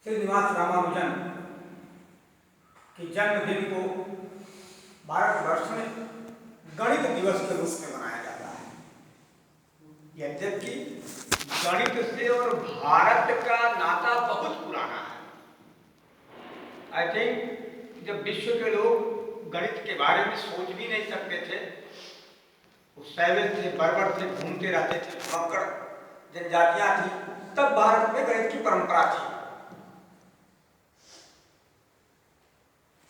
श्रीनिवास रामानुजन के जन्मदिन को भारतवर्ष में गणित दिवस के रूप में मनाया जाता है। यद्यपि गणित से और भारत का नाता बहुत पुराना है। आई थिंक जब विश्व के लोग गणित के बारे में सोच भी नहीं सकते थे, वो सैवेज थे, बर्बर थे, घूमते रहते थे, मक्कड़ जनजातियां थी, तब भारत में गणित की परंपरा थी।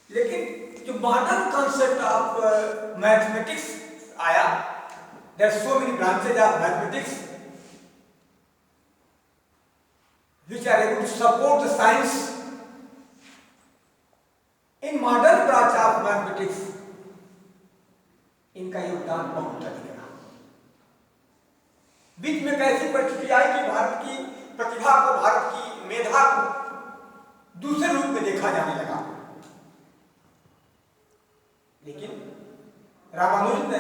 लेकिन जो मॉडर्न कॉन्सेप्ट ऑफ मैथमेटिक्स आया, there are so many branches of mathematics which are able to support the science in modern branch of mathematics, इनका योगदान बहुत अधिक रहा। बीच में कैसी परिस्थिति आई कि भारत की प्रतिभा को, भारत की मेधा को दूसरे रूप में देखा जाने लगा। लेकिन रामानुजन ने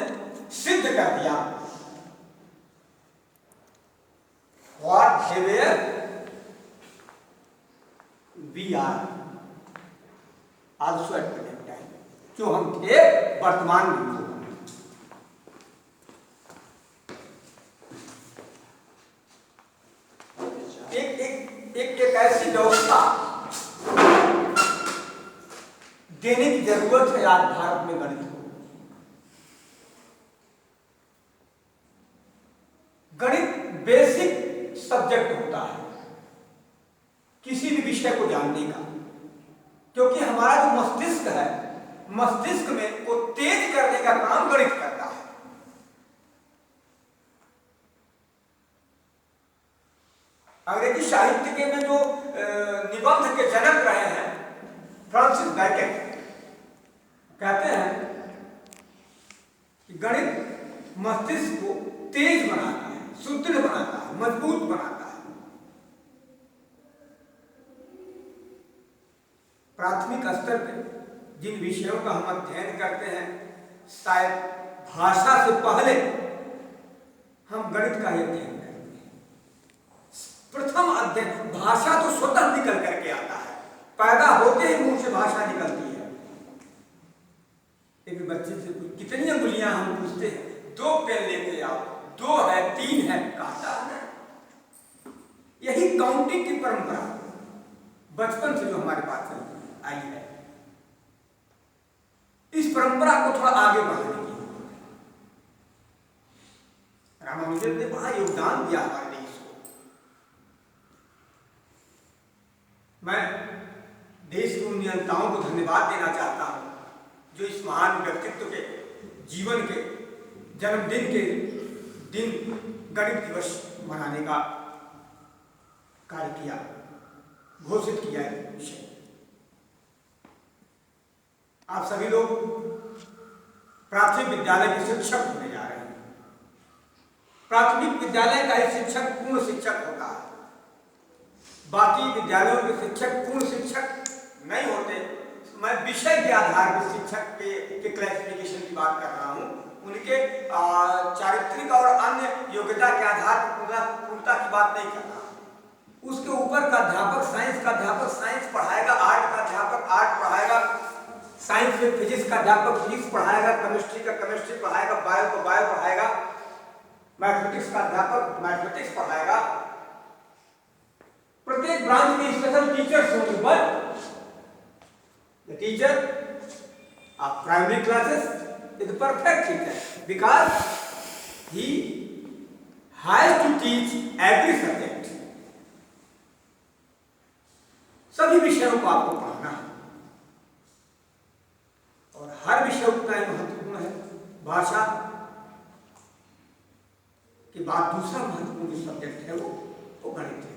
सिद्ध कर दिया what they were, we are also at present time, जो हम थे वर्तमान में हो। एक ऐसी व्यवस्था देने की जरूरत है आज भारत में गणित को। गणित बेसिक सब्जेक्ट होता है किसी भी विषय को जानने का, क्योंकि हमारा जो मस्तिष्क है, मस्तिष्क में को तेज करने का काम गणित करता है। अंग्रेजी साहित्य के में जो निबंध के जनक रहे हैं फ्रांसिस बैकेट, कहते हैं कि गणित मस्तिष्क को तेज बनाता है, सुदृढ़ बनाता है, मजबूत बनाता है। प्राथमिक स्तर पर जिन विषयों का हम अध्ययन करते हैं, शायद भाषा से पहले हम गणित का अध्ययन करते हैं। प्रथम अध्ययन भाषा तो स्वतः निकल करके आता है, पैदा होते ही मुंह से भाषा निकलती है। एक बच्चे से कितनी अंगुलियां हम पूछते हैं, 2 पेन लेके आओ, 2 है 3 है, कहता है। यही काउंटिंग की परंपरा बचपन से जो हमारे पास आई है, इस परंपरा को थोड़ा आगे बढ़ाने की रामानुजन ने बड़ा योगदान दिया हमारे देश को। मैं देश के उन नियंताओं को धन्यवाद देना चाहता हूं जो इस महान व्यक्तित्व के जीवन के जन्मदिन के दिन गणित दिवस मनाने का कार्य किया, घोषित किया है विषय। आप सभी लोग प्राथमिक विद्यालय के शिक्षक होने जा रहे हैं। प्राथमिक विद्यालय का ही शिक्षक पूर्ण शिक्षक होता है। बाकी विद्यालयों के शिक्षक पूर्ण शिक्षक नहीं होते। मैं विषय के आधार पर शिक्षक के क्लासिफिकेशन की बात कर रहा हूँ। उनके चारित्रिक और अन्य योग्यता के आधार पर पूर्णता की बात नहीं कर रहा। उसके ऊपर का अध्यापक साइंस का अध्यापक साइंस पढ़ाएगा, आर्ट का अध्यापक आर्ट पढ़ाएगा, साइंस में फिजिक्स का अध्यापक फिजिक्स पढ़ाएगा, केमिस्ट्री का केमिस्ट्री पढ़ाएगा, बायो का बायो पढ़ाएगा, मैथमेटिक्स का अध्यापक मैथमेटिक्स पढ़ाएगा। प्रत्येक ब्रांच में स्पेशल टीचर्स होंगे, but the teacher of primary classes is the perfect teacher because he has to teach every subject. सभी विषयों को आपको पढ़ना है और हर विषय उतना ही महत्वपूर्ण है। भाषा के बाद दूसरा महत्वपूर्ण जो सब्जेक्ट है वो गणित है।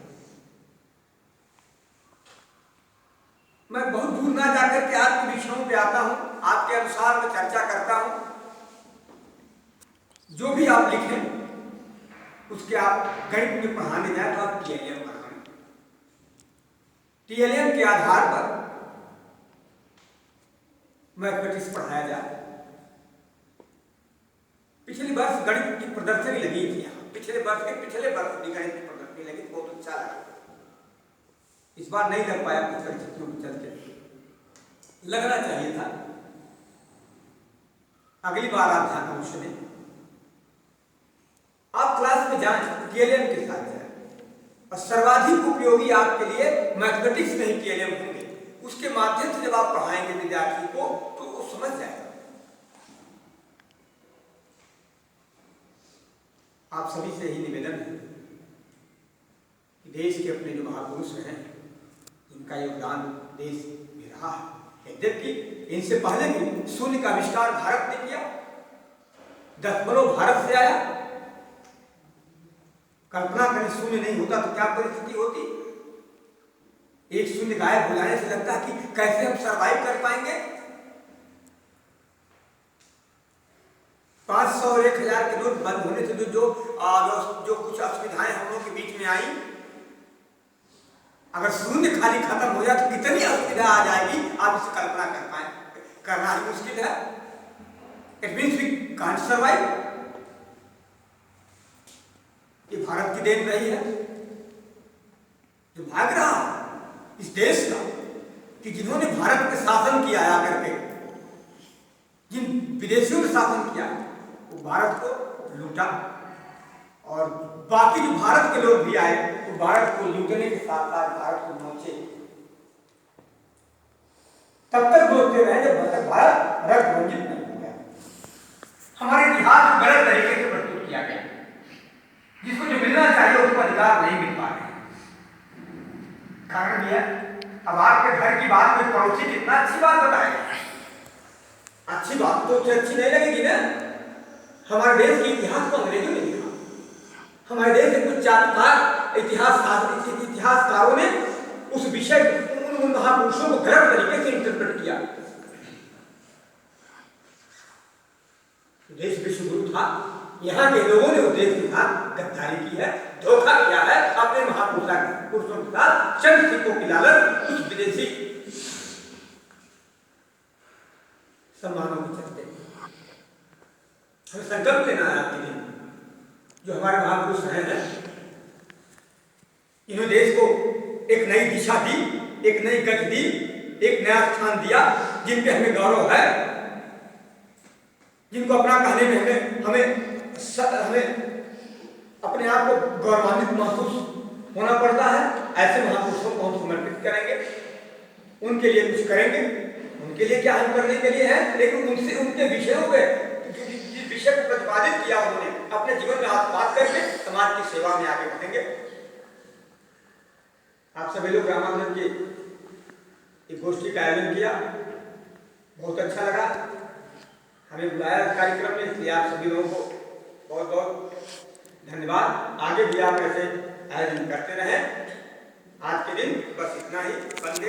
मैं बहुत दूर ना जाकर के आपके विषयों पे आता हूं, आपके अनुसार मैं चर्चा करता हूं। जो भी आप लिखें उसके आप गणित में पढ़ाने जाए तो आप टीएलएम पढ़ाएं। टीएलएम के आधार पर मैथमेटिक्स पढ़ाया जाए। पिछले वर्ष गणित की प्रदर्शनी लगी थी यहाँ, पिछले वर्ष भी गणित की प्रदर्शनी लगी, बहुत अच्छा लगा। इस बार नहीं लग पाया कुछ परिस्थितियों के चलते, लगना चाहिए था। अगली बार आप ध्यान अवश्य दें। आप क्लास में जाएं, केएलएम के साथ जाएं, और सर्वाधिक उपयोगी आपके लिए मैथमेटिक्स नहीं केएलएम होंगे। उसके माध्यम से जब आप पढ़ाएंगे विद्यार्थी को तो वो समझ जाएगा। आप सभी से ही निवेदन है कि देश के अपने जो महापुरुष हैं, इनका योगदान देश में रहा है। यद्यपि इनसे पहले भी शून्य का आविष्कार भारत ने किया, दशमलव भारत से आया। कल्पना करें शून्य नहीं होता तो क्या परिस्थिति होती। एक शून्य गायब हो जाने से लगता है कि कैसे हम सरवाइव कर पाएंगे। 500 और 1000 के नोट बंद होने से जो कुछ असुविधाएं हम लोगों के बीच में आई, अगर शून्य खाली खत्म हो जाए तो कितनी असुविधा आ जाएगी, आप इसे कल्पना कर पाए। करना ही मुश्किल है। It means we can't survive. ये भारत की देन रही है, जो भाग रहा है इस देश का, कि जिन्होंने भारत पे शासन किया आकर के, जिन विदेशियों ने शासन किया, वो भारत को लूटा, और बाकी जो भारत के लोग भी आए वो भारत को लूटने के साथ साथ भारत को नोचे। तब तक बोलते रहे जब तक भारत रक्त रंजित नहीं हो गया। हमारे इतिहास गलत तरीके से प्रस्तुत किया गया, जिसको जो मिलना चाहिए उसको अधिकार नहीं मिल पा रहे। कारण यह, अब आपके घर की बात में पड़ोसी कितना अच्छी बात बताएगा, अच्छी बात तो उसे अच्छी नहीं लगेगी ना। हमारे देश के इतिहास को अंग्रेजों ने लिखा, हमारे देश के कुछ चाटुकार इतिहासकारों ने उस विषय उन महापुरुषों को गलत तरीके से इंटरप्रेट किया। देश विश्वगुरु था, यहाँ के लोगों ने उस देश के साथ गद्दारी की है, धोखा किया है अपने महापुरुषों के साथ। चंद सिक्कों की लालच कुछ विदेशी सम्मानों के चलते। हमें संकल्प लेना है आपके लिए, जो हमारे महापुरुष हैं, इन्होंने देश को एक नई दिशा दी, एक नई गति दी, एक नया स्थान दिया, जिन पे हमें गौरव है, जिनको अपना कहने में हमें अपने आप को गौरवान्वित महसूस होना पड़ता है। ऐसे महापुरुषों को हम समर्पित करेंगे, उनके लिए कुछ करेंगे। उनके लिए क्या हम करने के लिए है, लेकिन उनसे उनके विषयों पे, जिस विषय को प्रतिपादित किया उन्होंने, अपने जीवन में आत्मसात करके समाज की सेवा में आगे बढ़ेंगे। आप सभी लोग रामानंद के एक गोष्ठी का आयोजन किया, बहुत अच्छा लगा। हमें बुलाया कार्यक्रम में, इसलिए आप सभी लोगों को बहुत बहुत धन्यवाद। आगे भी आप ऐसे आयोजन करते रहें। आज के दिन बस इतना ही। वंदे